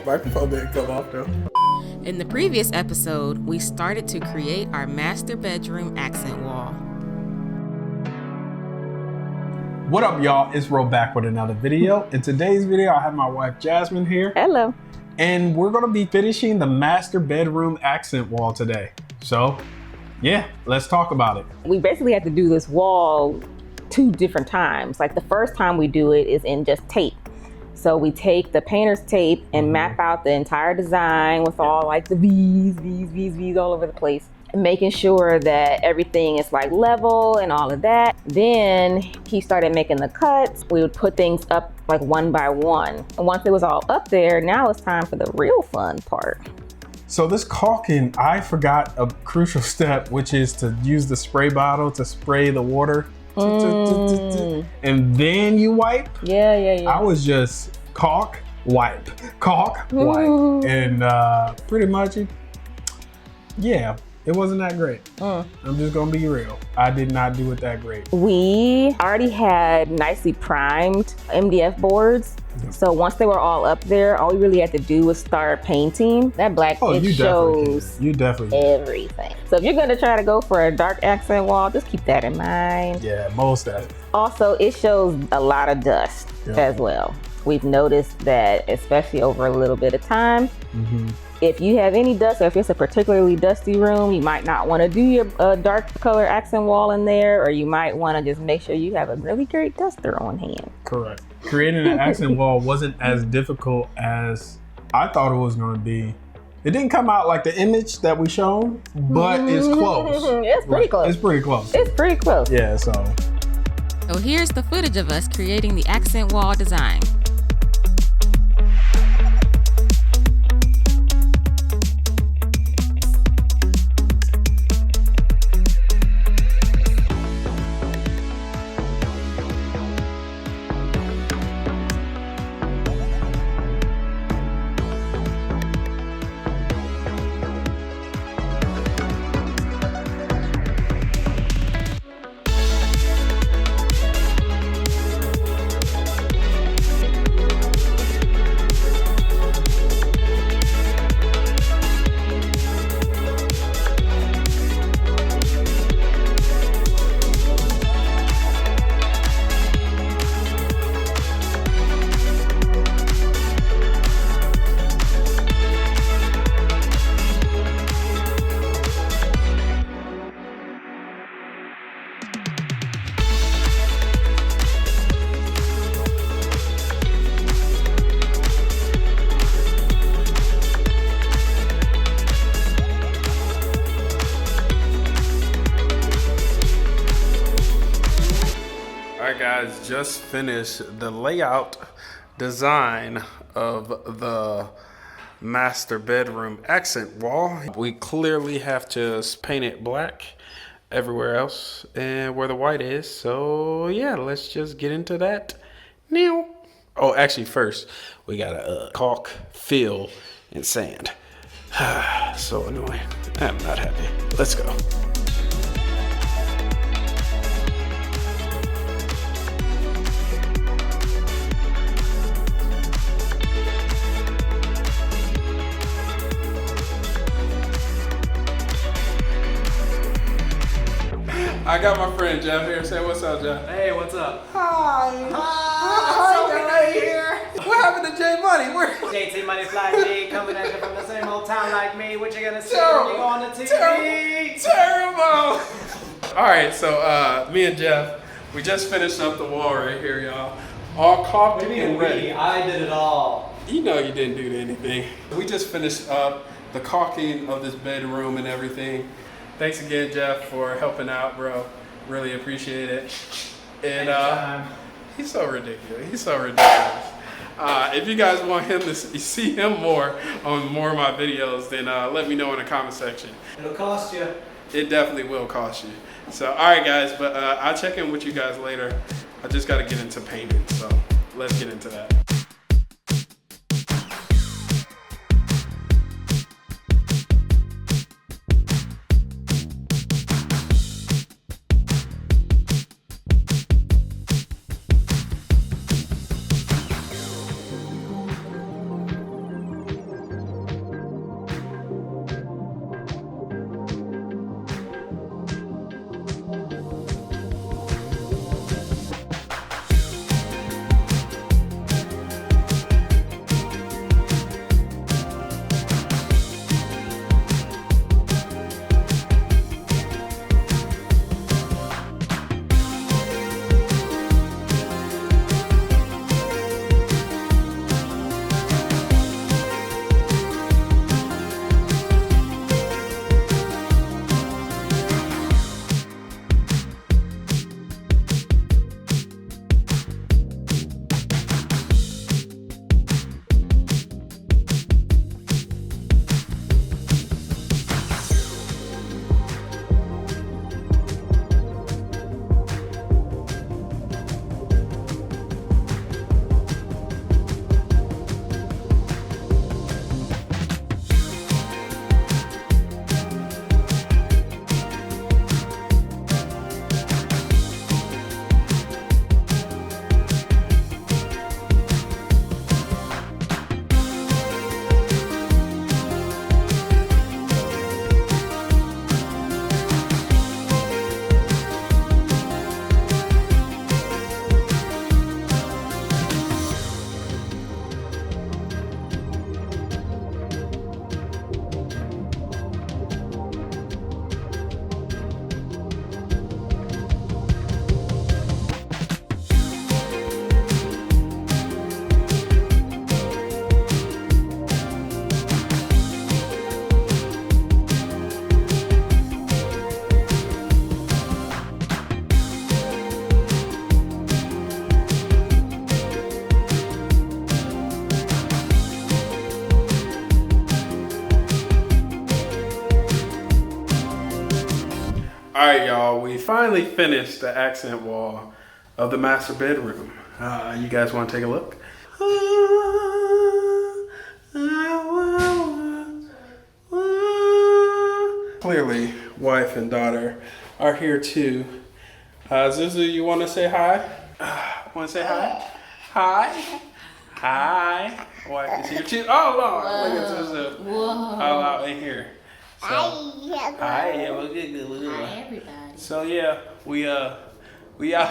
Microphone didn't come off though. In the previous episode, we started to create our master bedroom accent wall. What up, y'all? It's Ro back with another video. In today's video, I have my wife Jasmine here. Hello. And we're gonna be finishing the master bedroom accent wall today. So, yeah, let's talk about it. We basically had to do this wall 2 different times. Like the first time we do it is in just tape. So we take the painter's tape and map out the entire design with all like the V's all over the place, making sure that everything is like level and all of that. Then he started making the cuts. We would put things up like one by one. And once it was all up there, now it's time for the real fun part. So this caulking, I forgot a crucial step, which is to use the spray bottle to spray the water. And then you wipe. Yeah. I was just caulk, wipe. And pretty much it wasn't that great. I'm just gonna be real. I did not do it that great. We already had nicely primed MDF boards. So once they were all up there, all we really had to do was start painting. That black, it shows everything. So if you're gonna try to go for a dark accent wall, just keep that in mind. Yeah, most definitely. Also, it shows a lot of dust as well. We've noticed that, especially over a little bit of time, if you have any dust, or if it's a particularly dusty room, you might not want to do your dark color accent wall in there, or you might want to just make sure you have a really great duster on hand. Correct. Creating an accent wall wasn't as difficult as I thought it was going to be. It didn't come out like the image that we shown, but it's close. It's pretty close. It's pretty close. It's pretty close. Yeah, so here's the footage of us creating the accent wall design. Alright guys, just finished the layout design of the master bedroom accent wall. We clearly have to paint it black everywhere else and where the white is. So yeah, let's just get into that now. Oh, actually first, we gotta caulk, fill, and sand. So annoying. I'm not happy. Let's go. I got my friend Jeff here. Say what's up, Jeff. Hey, what's up? Hi. Hi, here. What happened to J Money? Where? JT Money Fly G coming at you from the same old town like me. What you gonna say when you go on the TV? Terrible. All right, so me and Jeff, we just finished up the wall right here, y'all. All caulked and ready. I did it all. You know you didn't do anything. We just finished up the caulking of this bedroom and everything. Thanks again, Jeff, for helping out, bro. Really appreciate it. And he's so ridiculous. He's so ridiculous. If you guys want him to see him more on more of my videos, then let me know in the comment section. It'll cost you. It definitely will cost you. So, all right, guys, but I'll check in with you guys later. I just got to get into painting, so let's get into that. finally finished the accent wall of the master bedroom. You guys want to take a look? Clearly, wife and daughter are here too. Zuzu, you want to say hi? Want to say hi? Hi. Hi. Wife is here too. Oh Lord, look at Zuzu. Whoa. All out in here. So, hi, everybody. So yeah, we out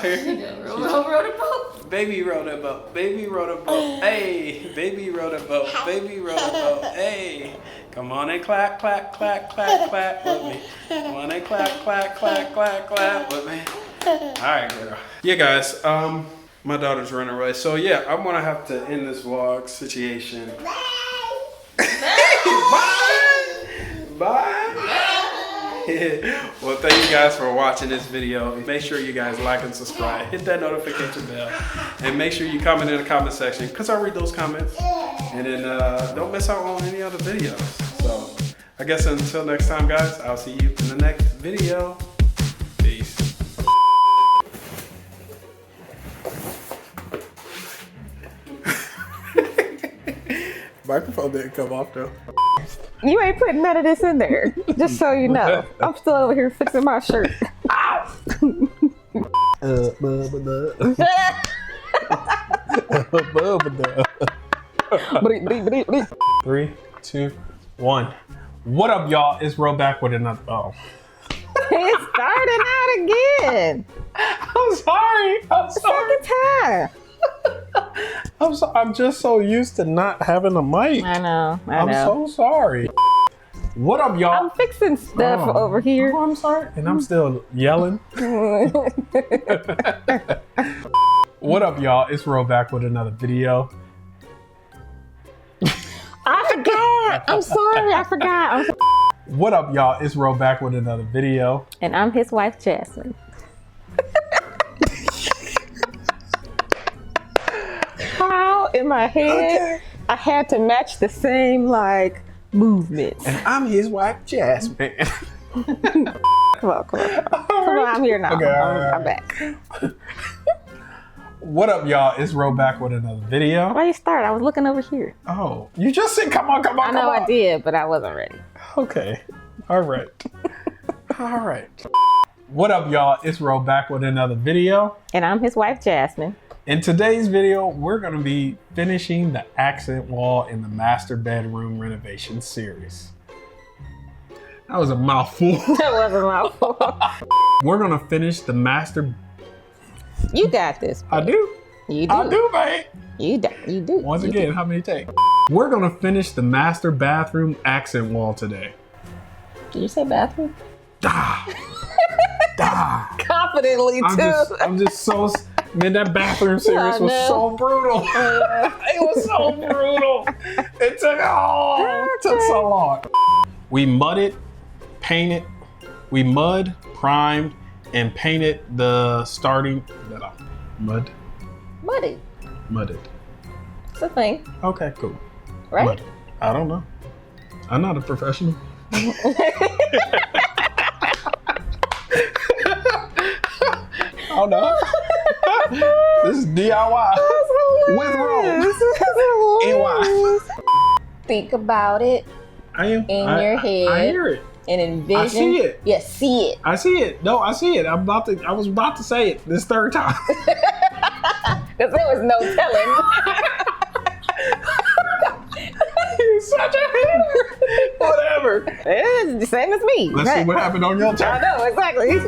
here. Rode a boat. Baby rode a boat. Baby rode a boat. Hey, baby rode a boat. Baby rode a boat. Hey, come on and clap, clap, clap, clap, clap with me. Come on and clap, clap, clap, clap, clap with me. All right, girl. Yeah, guys. My daughter's running away, so yeah, I'm gonna have to end this vlog situation. Bye. Well, thank you guys for watching this video. Make sure you guys like and subscribe. Hit that notification bell. And make sure you comment in the comment section, because I read those comments. And then don't miss out on any other videos. So I guess until next time, guys, I'll see you in the next video. Peace. Microphone didn't come off though. You ain't putting none of this in there, just so you know. I'm still over here fixing my shirt. Ow! 3, 2, 1. What up, y'all? It's Ro back with another. Oh. It's starting out again. I'm sorry. I'm sorry. Second time. I'm just so used to not having a mic. I know. I'm so sorry. What up, y'all? I'm fixing stuff over here. Oh, I'm sorry. And I'm still yelling. What up, y'all? It's Ro back with another video. I forgot. I'm sorry. I forgot. What up, y'all? It's Ro back with another video. And I'm his wife, Jasmine. How in my head I had to match the same like movements. And I'm his wife, Jasmine. Come on. I'm here now. Okay, I'm back. What up, y'all? It's Ro back with another video. Why you start? I was looking over here. Oh, you just said come on. I know I did, but I wasn't ready. Okay. All right. All right. What up, y'all? It's Ro back with another video. And I'm his wife, Jasmine. In today's video, we're going to be finishing the accent wall in the master bedroom renovation series. That was a mouthful. That was a mouthful. We're going to finish the master. You got this. I do. You do. I do, babe. You do. Once again, how many takes? We're going to finish the master bathroom accent wall today. Did you say bathroom? Confidently, too. I'm just so... Man, that bathroom series was so brutal. It was so brutal. It took so long. We mudded, painted, we mud, primed, and painted the starting. Mudded. It's a thing. Okay, cool. Right? Mudded. I don't know. I'm not a professional. Oh no. This is DIY with Ro. Think about it in your head. I hear it. And envision. I see it. Yeah, see it. I see it. No, I see it. I was about to say it this third time. Because there was no telling. You're such a hater. Whatever. It's the same as me. Let's see what happened on your time. I know, exactly.